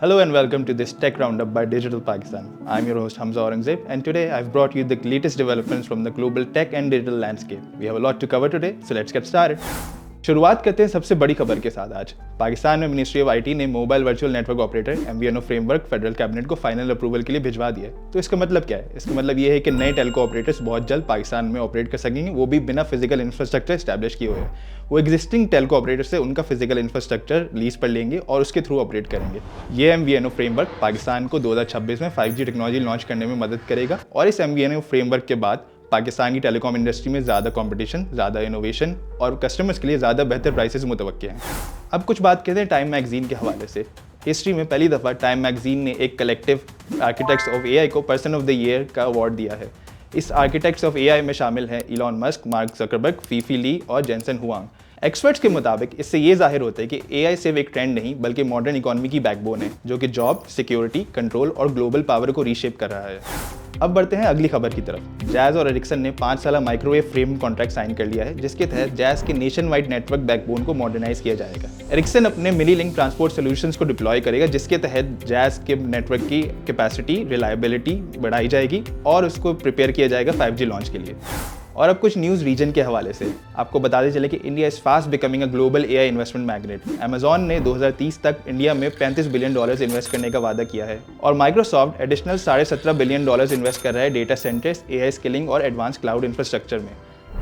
Hello and welcome to this Tech Roundup by Digital Pakistan. I'm your host Hamza Aurangzeb, and today I've brought you the latest developments from the global tech and digital landscape. We have a lot to cover today, so let's get started. शुरुआत करते हैं सबसे बड़ी खबर के साथ। आज पाकिस्तान में मिनिस्ट्री ऑफ आईटी ने mobile virtual network operator MVNO framework federal cabinet को फाइनल अप्रूवल के लिए भिजवा दिया है। तो इसका मतलब क्या है? इसका मतलब ये है कि नए टेलको ऑपरेटर्स बहुत जल्द पाकिस्तान में ऑपरेट कर सकेंगे, वो भी बिना फिजिकल इंफ्रास्ट्रक्चर एस्टैब्लिश किए हुए। वो एग्जिस्टिंग टेलको ऑपरेटर से उनका फिजिकल इंफ्रास्ट्रक्चर लीज पर लेंगे और उसके थ्रू ऑपरेट करेंगे। ये MVNO फ्रेमवर्क पाकिस्तान को 2026 में 5G टेक्नोलॉजी लॉन्च करने में मदद करेगा और इस MVNO फ्रेमवर्क के बाद पाकिस्तान की टेलीकॉम इंडस्ट्री में ज़्यादा कंपटीशन, ज़्यादा इनोवेशन और कस्टमर्स के लिए ज़्यादा बेहतर प्राइसेस मुतवक्के हैं। अब कुछ बात करते हैं टाइम मैगजीन के हवाले से। हिस्ट्री में पहली दफ़ा टाइम मैगजीन ने एक कलेक्टिव आर्किटेक्ट्स ऑफ AI को पर्सन ऑफ द ईयर का अवार्ड दिया है। इस आर्किटेक्ट्स ऑफ AI में शामिल हैं Elon Musk, Mark Zuckerberg, Fei-Fei Li और जेनसन हुआंग। एक्सपर्ट्स के मुताबिक इससे ये जाहिर होता है कि AI सिर्फ एक ट्रेंड नहीं बल्कि मॉडर्न इकोनॉमी की बैकबोन है, जो कि जॉब, सिक्योरिटी, कंट्रोल और ग्लोबल पावर को रीशेप कर रहा है। अब बढ़ते हैं अगली खबर की तरफ। जैज़ और एरिक्सन ने 5 साल माइक्रोवेव फ्रेम कॉन्ट्रैक्ट साइन कर लिया है, जिसके तहत जैज़ के नेशन वाइड नेटवर्क बैकबोन को मॉडर्नाइज किया जाएगा। एरिक्सन अपने मिनी लिंक ट्रांसपोर्ट सॉल्यूशंस को डिप्लॉय करेगा, जिसके तहत जैज़ के नेटवर्क की कैपेसिटी, रिलायबिलिटी बढ़ाई जाएगी और उसको प्रिपेयर किया जाएगा 5G लॉन्च के लिए। और अब कुछ न्यूज़ रीजन के हवाले से आपको बताते चले कि India is fast becoming a global AI investment magnet. Amazon ने 2030 तक इंडिया में $35 बिलियन इन्वेस्ट करने का वादा किया है और माइक्रोसॉफ्ट एडिशनल $17.5 बिलियन इन्वेस्ट कर रहा है डेटा सेंटर्स, AI स्किलिंग और एडवांस क्लाउड इंफ्रास्ट्रक्चर में।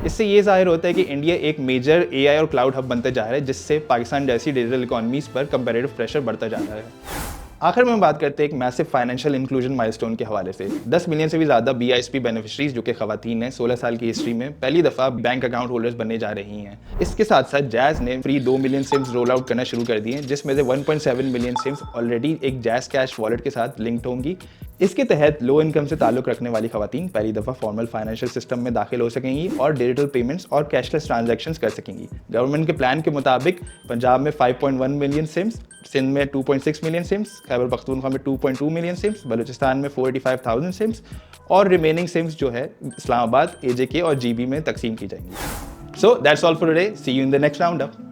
इससे ये जाहिर होता है कि इंडिया एक मेजर AI और क्लाउड हब बनता जा रहा है, जिससे पाकिस्तान जैसी डिजिटल इकोनॉमीज़ पर कंपैरेटिव प्रेशर बढ़ता जा रहा है। आखिर में बात करते हैं एक मैसिव फाइनेंशियल इंक्लूजन माइलस्टोन के हवाले से। 10 मिलियन से भी ज़्यादा BISP बेनिफिशरीज जो कि खवातीन हैं 16 साल की हिस्ट्री में पहली दफ़ा बैंक अकाउंट होल्डर्स बनने जा रही हैं। इसके साथ साथ जैज़ ने free 2 million sims roll out करना शुरू कर दिए हैं, जिसमें से 1.7 मिलियन सिम्स ऑलरेडी एक जैज़ कैश वॉलेट के साथ लिंक्ड होंगी। इसके तहत लो इनकम से ताल्लुक़ रखने वाली खवातीन पहली दफ़ा फॉर्मल फाइनेंशियल सिस्टम में दाखिल हो सकेंगी और डिजिटल पेमेंट्स और कैशलेस ट्रांजैक्शंस कर सकेंगी। गवर्नमेंट के प्लान के मुताबिक पंजाब में 5.1 मिलियन सिम्स, सिंध में 2.6 मिलियन सिम्स, खैबर पख्तूनख्वा में 2.2 मिलियन सिम्स, बलूचिस्तान में 45,000 सिम्स और रिमेनिंग सिम्स जो है इस्लामाबाद, AJK और GB में तकसीम की जाएंगी। So that's all for today. See you in the next round up.